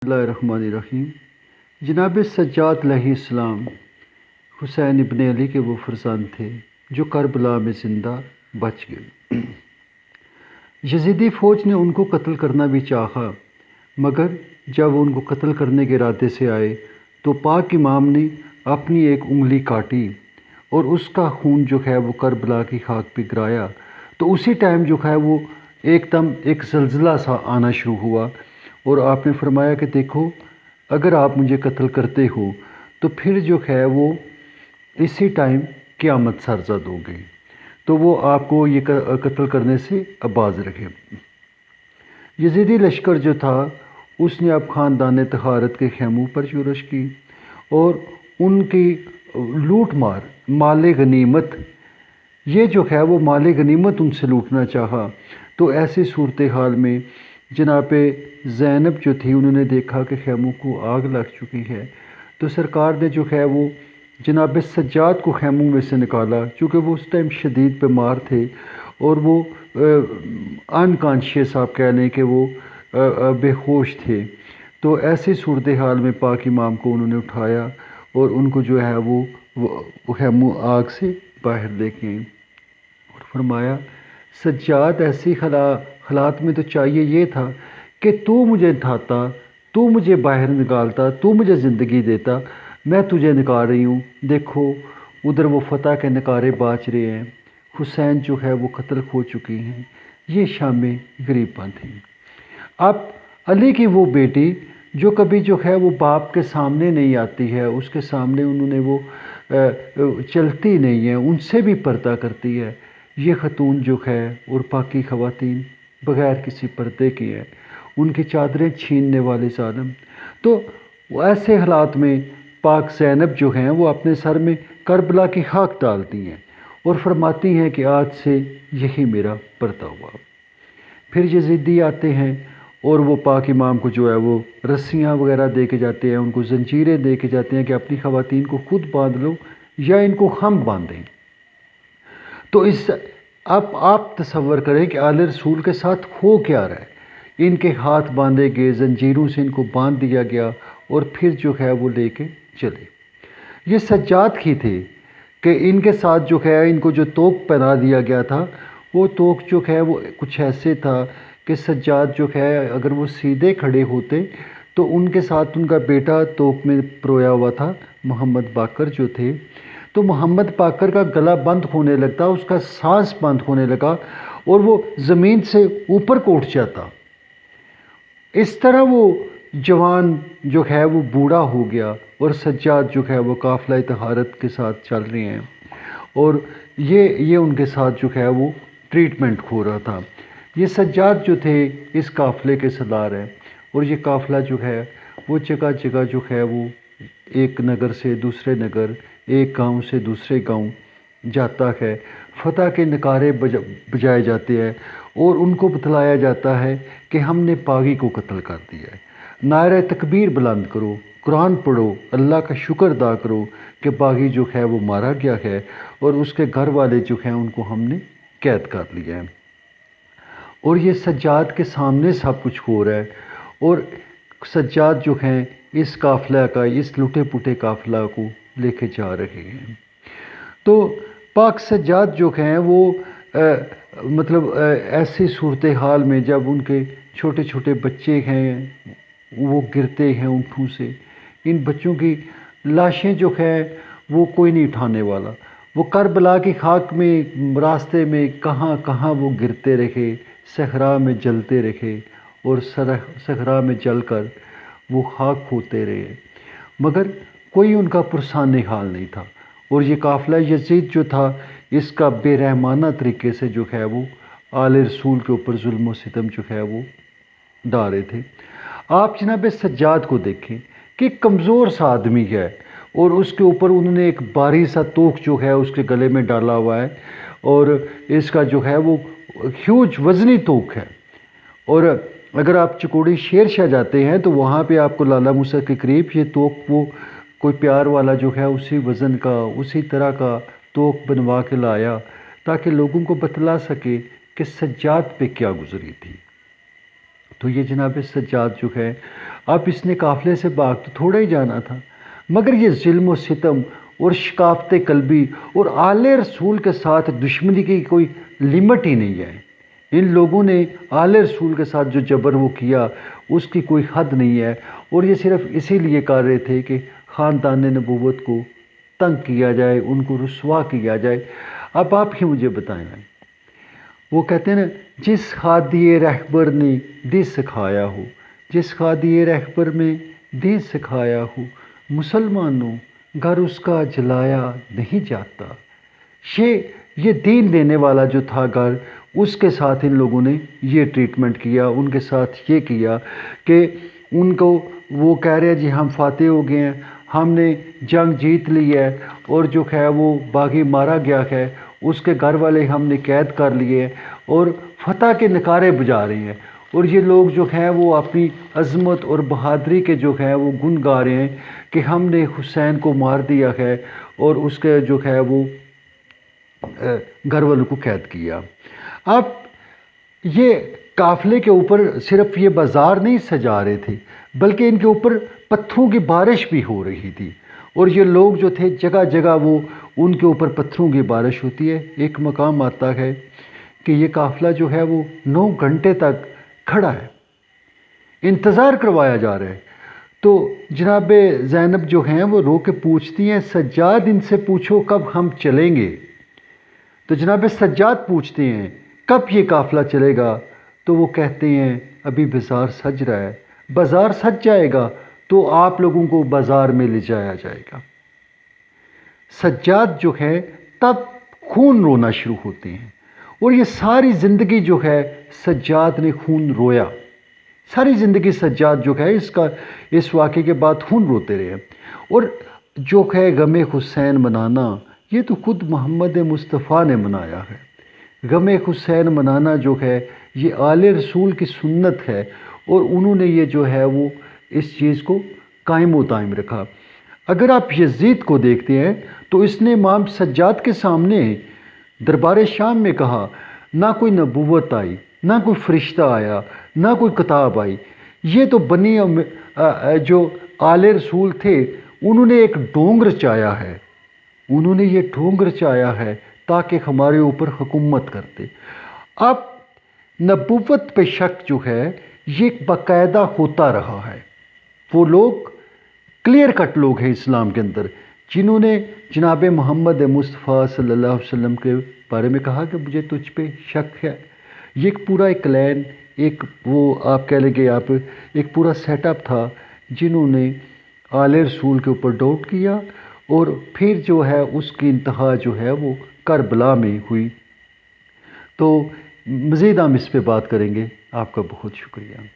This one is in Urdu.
بسم اللہ الرحمن الرحیم۔ جناب سجاد علیہ السلام حسین ابن علی کے وہ فرزند تھے جو کربلا میں زندہ بچ گئے۔ یزیدی فوج نے ان کو قتل کرنا بھی چاہا، مگر جب وہ ان کو قتل کرنے کے ارادے سے آئے تو پاک امام نے اپنی ایک انگلی کاٹی اور اس کا خون جو ہے وہ کربلا کی خاک پہ گرایا۔ تو اسی ٹائم جو ہے وہ ایک دم ایک زلزلہ سا آنا شروع ہوا، اور آپ نے فرمایا کہ دیکھو، اگر آپ مجھے قتل کرتے ہو تو پھر جو ہے وہ اسی ٹائم قیامت سرزد ہو گئی، تو وہ آپ کو یہ قتل کرنے سے باز رکھے۔ یزیدی لشکر جو تھا اس نے اب خاندان طہارت کے خیموں پر شورش کی اور ان کی لوٹ مار، مال غنیمت، یہ جو ہے وہ مال غنیمت ان سے لوٹنا چاہا۔ تو ایسی صورتحال میں جناب زینب جو تھی انہوں نے دیکھا کہ خیموں کو آگ لگ چکی ہے، تو سرکار نے جو ہے وہ جناب سجاد کو خیموں میں سے نکالا، چونکہ وہ اس ٹائم شدید بیمار تھے اور وہ انکانشیس آپ کہہ لیں کہ وہ بے ہوش تھے۔ تو ایسی صورتحال میں پاک امام کو انہوں نے اٹھایا اور ان کو جو ہے وہ خیموں آگ سے باہر لے کے آئیں اور فرمایا، سجاد ایسی حالات میں تو چاہیے یہ تھا کہ تو مجھے اٹھاتا، تو مجھے باہر نکالتا، تو مجھے زندگی دیتا، میں تجھے نکال رہی ہوں۔ دیکھو ادھر وہ فتح کے نعرے باز رہے ہیں، حسین جو ہے وہ قتل ہو چکی ہیں، یہ شام غریباں تھیں۔ اب علی کی وہ بیٹی جو کبھی جو ہے وہ باپ کے سامنے نہیں آتی ہے، اس کے سامنے انہوں نے وہ چلتی نہیں ہے، ان سے بھی پردہ کرتی ہے، یہ خاتون جو ہے اور باقی خواتین بغیر کسی پردے کی ہے، ان کی چادریں چھیننے والے ظالم۔ تو ایسے حالات میں پاک زینب جو ہیں وہ اپنے سر میں کربلا کی خاک ڈالتی ہیں اور فرماتی ہیں کہ آج سے یہی میرا پردہ ہوا۔ پھر یزیدی آتے ہیں اور وہ پاک امام کو جو ہے وہ رسیاں وغیرہ دے کے جاتے ہیں، ان کو زنجیریں دے کے جاتے ہیں کہ اپنی خواتین کو خود باندھ لو یا ان کو ہم باندھیں۔ تو اب آپ تصور کریں کہ آل رسول کے ساتھ ہو کیا رہا ہے، ان کے ہاتھ باندھے گئے، زنجیروں سے ان کو باندھ دیا گیا اور پھر جو ہے وہ لے کے چلے۔ یہ سجاد کی تھے کہ ان کے ساتھ جو ہے ان کو جو توق پہنا دیا گیا تھا، وہ توق جو ہے وہ کچھ ایسے تھا کہ سجاد جو ہے اگر وہ سیدھے کھڑے ہوتے تو ان کے ساتھ ان کا بیٹا توق میں پرویا ہوا تھا، محمد باقر جو تھے، تو محمد باقر کا گلا بند ہونے لگتا، اس کا سانس بند ہونے لگا اور وہ زمین سے اوپر کو اٹھ جاتا۔ اس طرح وہ جوان جو ہے وہ بوڑھا ہو گیا اور سجاد جو ہے وہ قافلہ طہارت کے ساتھ چل رہے ہیں اور یہ ان کے ساتھ جو ہے وہ ٹریٹمنٹ ہو رہا تھا۔ یہ سجاد جو تھے اس قافلے کے سردار ہیں اور یہ قافلہ جو ہے وہ جگہ جگہ جو ہے وہ ایک نگر سے دوسرے نگر، ایک گاؤں سے دوسرے گاؤں جاتا ہے، فتح کے نعرے بجائے جاتے ہیں اور ان کو بتلایا جاتا ہے کہ ہم نے باغی کو قتل کر دیا ہے، نعرہ تکبیر بلند کرو، قرآن پڑھو، اللہ کا شکر ادا کرو کہ باغی جو ہے وہ مارا گیا ہے اور اس کے گھر والے جو ہیں ان کو ہم نے قید کر لیا ہے۔ اور یہ سجاد کے سامنے سب کچھ ہو رہا ہے اور سجاد جو ہیں اس قافلہ کا، اس لٹے پٹے قافلہ کو لے کے جا رہے ہیں۔ تو پاک سجاد جو ہیں وہ مطلب ایسی صورتحال میں جب ان کے چھوٹے چھوٹے بچے ہیں وہ گرتے ہیں اونٹوں سے، ان بچوں کی لاشیں جو ہیں وہ کوئی نہیں اٹھانے والا، وہ کربلا کی خاک میں راستے میں کہاں کہاں وہ گرتے رہے، صحرا میں جلتے رہے اور صحرا میں جل کر وہ خاک ہوتے رہے، مگر کوئی ان کا پرسان حال نہیں تھا۔ اور یہ قافلہ یزید جو تھا اس کا بے رحمانہ طریقے سے جو ہے وہ آل رسول کے اوپر ظلم و ستم جو ہے وہ ڈال رہے تھے۔ آپ جناب سجاد کو دیکھیں کہ کمزور سا آدمی ہے اور اس کے اوپر انہوں نے ایک بھاری سا توق جو ہے اس کے گلے میں ڈالا ہوا ہے اور اس کا جو ہے وہ ہیوج وزنی توق ہے۔ اور اگر آپ چکوڑی شیر شاہ جاتے ہیں تو وہاں پہ آپ کو لالہ موسیٰ کے قریب یہ توق وہ کوئی پیار والا جو ہے اسی وزن کا اسی طرح کا توق بنوا کے لایا تاکہ لوگوں کو بتلا سکے کہ سجاد پہ کیا گزری تھی۔ تو یہ جناب سجاد جو ہے، اب اس نے قافلے سے بھاگ تو تھوڑا ہی جانا تھا، مگر یہ ظلم و ستم اور شقافت قلبی اور آل رسول کے ساتھ دشمنی کی کوئی لمٹ ہی نہیں ہے۔ ان لوگوں نے آل رسول کے ساتھ جو جبر وہ کیا اس کی کوئی حد نہیں ہے، اور یہ صرف اسی لیے کر رہے تھے کہ خاندان نبوت کو تنگ کیا جائے، ان کو رسوا کیا جائے۔ اب آپ ہی مجھے بتائیں، وہ کہتے ہیں نا، جس خادی رہبر نے دین سکھایا ہو، جس خادی رہبر میں دین سکھایا ہو، مسلمانوں گھر اس کا جلایا نہیں جاتا۔ یہ دین دینے والا جو تھا گھر، اس کے ساتھ ان لوگوں نے یہ ٹریٹمنٹ کیا، ان کے ساتھ یہ کیا کہ ان کو وہ کہہ رہے ہیں جی ہم فاتح ہو گئے ہیں، ہم نے جنگ جیت لی ہے، اور جو ہے وہ باغی مارا گیا ہے، اس کے گھر والے ہم نے قید کر لیے ہیں، اور فتح کے نعرے بجا رہے ہیں، اور یہ لوگ جو ہیں وہ اپنی عظمت اور بہادری کے جو ہے وہ گن گا رہے ہیں کہ ہم نے حسین کو مار دیا ہے اور اس کے جو ہے وہ گھر والوں کو قید کیا۔ اب یہ قافلے کے اوپر صرف یہ بازار نہیں سجا رہے تھے، بلکہ ان کے اوپر پتھروں کی بارش بھی ہو رہی تھی، اور یہ لوگ جو تھے جگہ جگہ وہ ان کے اوپر پتھروں کی بارش ہوتی ہے۔ ایک مقام آتا ہے کہ یہ قافلہ جو ہے وہ 9 گھنٹے تک کھڑا ہے، انتظار کروایا جا رہا ہے۔ تو جناب زینب جو ہیں وہ رو کے پوچھتی ہیں، سجاد ان سے پوچھو کب ہم چلیں گے۔ تو جناب سجاد پوچھتے ہیں کب یہ قافلہ چلے گا، تو وہ کہتے ہیں ابھی بازار سج رہا ہے، بازار سج جائے گا تو آپ لوگوں کو بازار میں لے جایا جائے گا۔ سجاد جو ہے تب خون رونا شروع ہوتے ہیں، اور یہ ساری زندگی جو ہے سجاد نے خون رویا، ساری زندگی سجاد جو ہے اس واقعے کے بعد خون روتے رہے۔ اور جو ہے غم حسین منانا، یہ تو خود محمد مصطفیٰ نے منایا ہے۔ غم حسین منانا جو ہے یہ آل رسول کی سنت ہے، اور انہوں نے یہ جو ہے وہ اس چیز کو قائم و دائم رکھا۔ اگر آپ یزید کو دیکھتے ہیں تو اس نے امام سجاد کے سامنے دربار شام میں کہا، نہ کوئی نبوت آئی، نہ کوئی فرشتہ آیا، نہ کوئی کتاب آئی، یہ تو بنی جو آل رسول تھے انہوں نے ایک ڈھونگ رچایا ہے، انہوں نے یہ ڈھونگ رچایا ہے تاکہ ہمارے اوپر حکومت کرتے۔ اب نبوت پہ شک جو ہے یہ باقاعدہ ہوتا رہا ہے۔ وہ لوگ کلیئر کٹ لوگ ہیں اسلام کے اندر جنہوں نے جناب محمد مصطفیٰ صلی اللہ علیہ وسلم کے بارے میں کہا کہ مجھے تجھ پہ شک ہے۔ یہ ایک پورا ایک لین، ایک وہ آپ کہہ لیں گے آپ ایک پورا سیٹ اپ تھا جنہوں نے آل رسول کے اوپر ڈاؤٹ کیا، اور پھر جو ہے اس کی انتہا جو ہے وہ کربلا میں ہوئی۔ تو مزید ہم اس پہ بات کریں گے۔ آپ کا بہت شکریہ۔